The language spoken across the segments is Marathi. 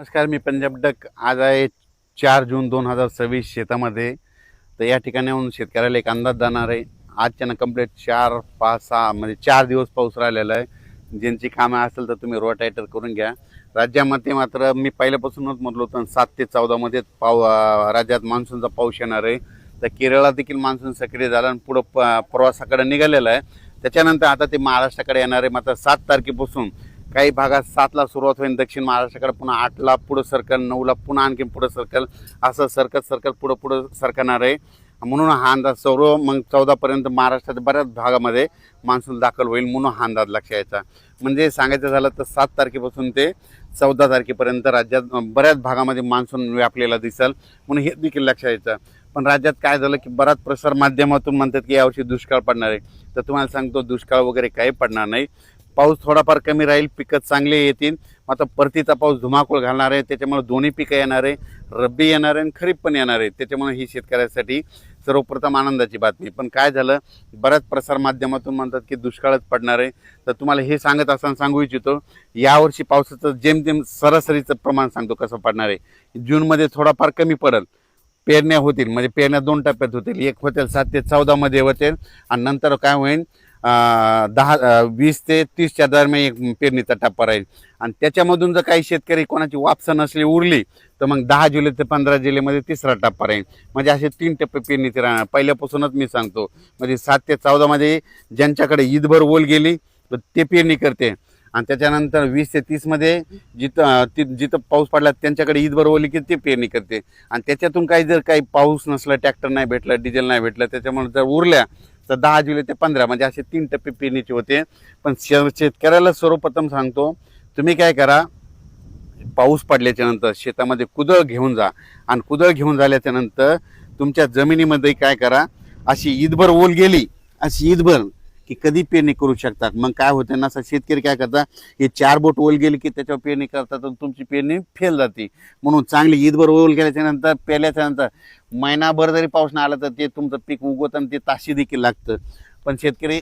नमस्कार, मी पंजाब डक. आज आहे 4 जून 2026. शेतामध्ये तर या ठिकाणी येऊन शेतकऱ्याला एक अंदाज जाणार आहे. आजच्यानं कंप्लीट 4-5-6 म्हणजे 4 दिवस पाऊस राहिलेला आहे. ज्यांची कामं असेल तर तुम्ही रोटायटर करून घ्या. राज्यामध्ये मात्र मी पहिल्यापासूनच म्हटलं होतं 7 ते 14 मध्ये राज्यात मान्सूनचा पाऊस येणार आहे. तर केरळला देखील मान्सून सक्रिय झाला आणि पुढं प्रवासाकडे निघालेला आहे. त्याच्यानंतर आता ते महाराष्ट्राकडे येणार आहे. मात्र 7 तारखेपासून काही भागात 7ला सुरुवात होईल, दक्षिण महाराष्ट्राकडे पुन्हा 8ला पुढं सरकल, 9ला पुन्हा आणखी पुढं सरकल, असं सरकत पुढं सरकणार आहे. म्हणून हा अंदाज सर्व मग 14पर्यंत महाराष्ट्राच्या बऱ्याच भागामध्ये मान्सून दाखल होईल, म्हणून हा अंदाज लक्ष यायचा. म्हणजे सांगायचं झालं तर 7 तारखेपासून ते 14 तारखेपर्यंत राज्यात बऱ्याच भागामध्ये मान्सून व्यापलेला दिसेल, म्हणून हे देखील लक्ष यायचं. पण राज्यात काय झालं की बराच प्रसार माध्यमातून म्हणतात की यावर्षी दुष्काळ पडणार आहे. तर तुम्हाला सांगतो, दुष्काळ वगैरे काही पडणार नाही. पाऊस थोडाफार कमी राहील, पिकं चांगले येतील. मात्र परतीचा पाऊस धुमाकूळ घालणार आहे. त्याच्यामुळे दोन्ही पिकं येणार आहे, रब्बी येणार आहे आणि खरीप पण येणार आहे. त्याच्यामुळे ही शेतकऱ्यासाठी सर्वप्रथम आनंदाची बातमी. पण काय झालं, बऱ्याच प्रसार माध्यमातून म्हणतात की दुष्काळच पडणार आहे. तर तुम्हाला हे सांगत असताना सांगू इच्छितो, यावर्षी पावसाचं जेमतेम सरासरीचं प्रमाण सांगतो कसं पडणार आहे. जूनमध्ये थोडाफार कमी पडेल, पेरण्या होतील, म्हणजे पेरण्या 2 टप्प्यात होतील. एक होतील 7 ते 14 मध्ये होतील आणि नंतर काय होईल 20 ते 30च्या दरम्यान एक पेरणीचा टप्पा राहील. आणि त्याच्यामधून जर काही शेतकरी कोणाची वापसा नसली उरली तर मग 10 जुलै ते 15 जुलैमध्ये तिसरा टप्पा राहील. म्हणजे असे 3 टप्पे पेरणीचे राहणार. पहिल्यापासूनच मी सांगतो, म्हणजे 7 ते 14 मध्ये ज्यांच्याकडे ईदभर ओल गेली तर ते पेरणी करते. आणि त्याच्यानंतर 20 ते 30 मध्ये जिथं पाऊस पडला त्यांच्याकडे ईदभर ओली की ते पेरणी करते. आणि त्याच्यातून जर काही पाऊस नसला, ट्रॅक्टर नाही भेटलं, डिझेल नाही भेटलं, त्याच्यामुळे जर उरल्या तर 10 जुलै ते 15 म्हणजे असे 3 टप्पे पेरणीचे होते. पण शेतकऱ्याला सर्वप्रथम सांगतो, तुम्ही काय करा, पाऊस पडल्याच्या नंतर शेतामध्ये कुदळ घेऊन जा. आणि कुदळ घेऊन झाल्याच्या नंतर तुमच्या जमिनीमध्ये काय करा, अशी ईदभर ओल गेली, अशी ईदभर की कधी पेरणी करू शकतात. मग काय होतं ना, शेतकरी काय करतात, हे 4 बोट ओल गेली की त्याच्यावर पेरणी करतात आणि तुमची पेरणी फेल जाते. म्हणून चांगली ईदभर ओल गेल्याच्या नंतर, पेरल्याच्या नंतर महिनाभर जरी पाऊस नाही आला तर ते तुमचं पीक उगवतं आणि ते ताशी देखील लागतं. पण शेतकरी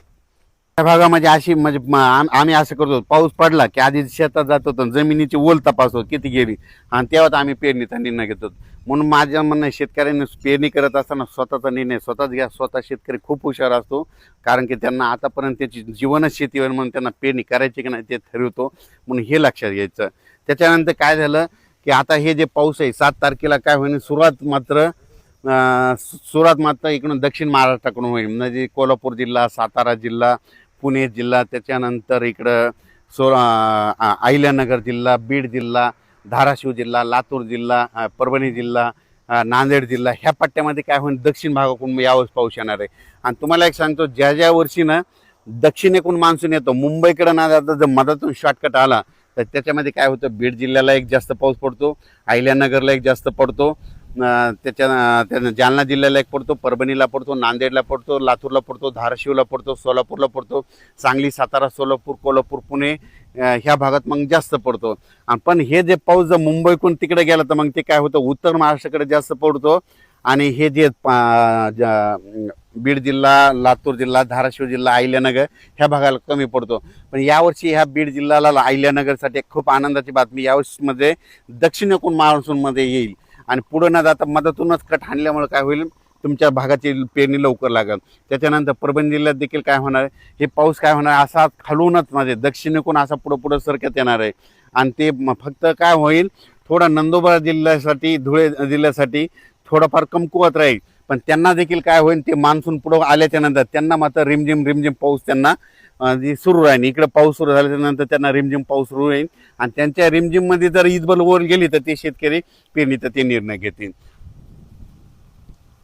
त्या भागामध्ये अशी म्हणजे आम्ही असं करतो, पाऊस पडला की आधी शेतात जातो तर जमिनीची ओल तपासतो किती गेली आणि तेव्हाच आम्ही पेरणीचा निर्णय घेतो. म्हणून माझं म्हणणं आहे, शेतकऱ्यांनी पेरणी करत असताना स्वतःचा निर्णय स्वतःच घ्या. स्वतः शेतकरी खूप हुशार असतो, कारण की त्यांना आतापर्यंत त्याची जीवनच शेतीवर, म्हणून त्यांना पेरणी करायची की नाही ते ठरवतो. म्हणून हे लक्षात घ्यायचं. त्याच्यानंतर काय झालं की आता हे जे पाऊस आहे 7 तारखेला काय होईल, सुरुवात मात्र इकडून दक्षिण महाराष्ट्राकडून होईल. म्हणजे कोल्हापूर जिल्हा, सातारा जिल्हा, पुणे जिल्हा, त्याच्यानंतर इकडं अहिल्यानगर जिल्हा, बीड जिल्हा, धाराशिव जिल्हा, लातूर जिल्हा, परभणी जिल्हा, नांदेड जिल्हा, ह्या पट्ट्यामध्ये काय होईल, दक्षिण भागाकडून यावेळेस पाऊस येणार आहे. आणि तुम्हाला एक सांगतो, ज्या वर्षी ना दक्षिणेकडून मान्सून येतो, मुंबईकडे ना जाता जर मधातून शॉर्टकट आला तर त्याच्यामध्ये काय होतं, बीड जिल्ह्याला एक जास्त पाऊस पडतो, अहिल्यानगरला एक जास्त पडतो, त्याच्या जालना जिल्ह्याला एक पडतो, परभणीला पडतो, नांदेडला पडतो, लातूरला पडतो, धाराशिवला पडतो, सोलापूरला पडतो, सांगली, सातारा, सोलापूर, कोल्हापूर, पुणे ह्या भागात मग जास्त पडतो. पण हे जे पाऊस जर मुंबईकडून तिकडे गेला तर मग ते काय होतं, उत्तर महाराष्ट्राकडे जास्त पडतो. आणि हे जे बीड जिल्हा, लातूर जिल्हा, धाराशिव जिल्हा, अहिल्यानगर ह्या भागाला कमी पडतो. पण यावर्षी ह्या बीड जिल्ह्याला, अहिल्यानगरसाठी खूप आनंदाची बातमी, यावर्षीमध्ये दक्षिणेकडून मान्सूनमध्ये येईल आणि पुढे न जाता मधातूनच कट हाणल्यामुळे काय होईल, तुमच्या भागाची पेरणी लवकर लागेल. त्याच्यानंतर परभणी जिल्ह्यात देखील काय होणार आहे, हे पाऊस काय होणार, असा खालूनच म्हणजे दक्षिणेकडून असा पुढं सरकत येणार आहे. आणि ते फक्त काय होईल, थोडा नंदुरबार जिल्ह्यासाठी, धुळे जिल्ह्यासाठी थोडाफार कमकुवत राहील. पण त्यांना देखील काय होईल, ते मान्सून पुढं आल्याच्या नंतर त्यांना मात्र रिमझिम पाऊस त्यांना सुरू राहील. इकडे पाऊस सुरू झाल्यानंतर त्यांना रिमझिम पाऊस सुरू होईल आणि त्यांच्या रिमझिममध्ये जर ईदभर ओल गेली तर ते शेतकरी पेरणीचा ते निर्णय घेतील.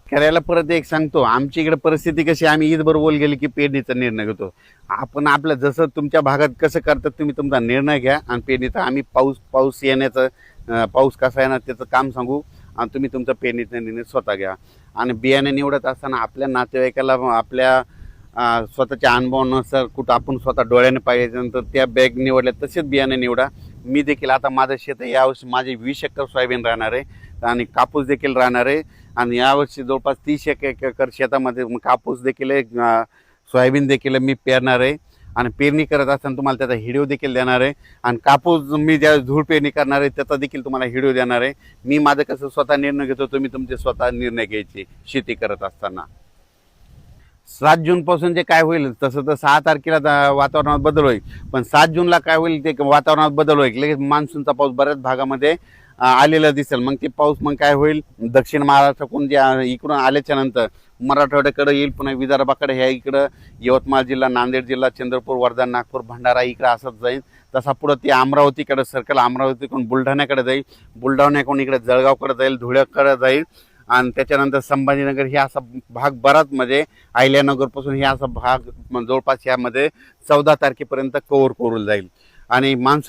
करायला परत एक सांगतो, आमच्या इकडे परिस्थिती कशी, आम्ही ईदभर ओल गेली की पेरणीचा निर्णय घेतो. आपण आपलं जसं तुमच्या भागात कसं करतात तुम्ही तुमचा निर्णय घ्या आणि पेरणीचा आम्ही पाऊस येण्याचं, पाऊस कसा येणार त्याचं काम सांगू आणि तुम्ही तुमचा पेरणीचा निर्णय स्वतः घ्या. आणि बियाणे निवडत असताना आपल्या नातेवाईकाला, आपल्या स्वतःच्या अनुभवानुसार कुठं आपण स्वतः डोळ्याने पाहिल्यानंतर त्या बॅग निवडल्या तसेच बियाणे निवडा. मी देखील आता माझं शेत आहे, यावर्षी माझे 20 एकर सोयाबीन राहणार आहे आणि कापूस देखील राहणार आहे. आणि यावर्षी जवळपास 30 एकर शेतामध्ये कापूस देखील आहे, सोयाबीन देखील मी पेरणार आहे. आणि पेरणी करत असताना तुम्हाला त्याचा व्हिडिओ देखील देणार आहे. आणि कापूस मी ज्या धूळ पेरणी करणार आहे त्याचा देखील तुम्हाला व्हिडिओ देणार आहे. मी माझं कसं स्वतः निर्णय घेतो, तुम्ही तुमचे स्वतः निर्णय घ्यायचे शेती करत असताना. 7 जूनपासून जे काय होईल तसं तर 6 तारखेला वातावरणात बदल होईल, पण 7 जूनला काय होईल ते वातावरणात बदल होईल. लगेच मान्सूनचा पाऊस बऱ्याच भागामध्ये आलेला दिसेल. मग ते पाऊस मग काय होईल, दक्षिण महाराष्ट्राकडून जे इकडून आल्याच्या नंतर मराठवाड्याकडे येईल, पुन्हा विदर्भाकडे, ह्या इकडं यवतमाळ जिल्हा, नांदेड जिल्हा, चंद्रपूर, वर्धा, नागपूर, भंडारा इकडं असंच जाईल. तसा पुढं ते अमरावतीकडे सर्कल, अमरावतीकडून बुलढाण्याकडे जाईल, बुलढाण्याकडून इकडे जळगावकडे जाईल, धुळ्याकडे जाईल. आणि त्याच्यानंतर संभाजीनगर हे असा भाग बराच म्हणजे अहिल्यानगरपासून हे असा भाग जवळपास यामध्ये 14 तारखेपर्यंत कव्हर करून जाईल. आणि मान्सून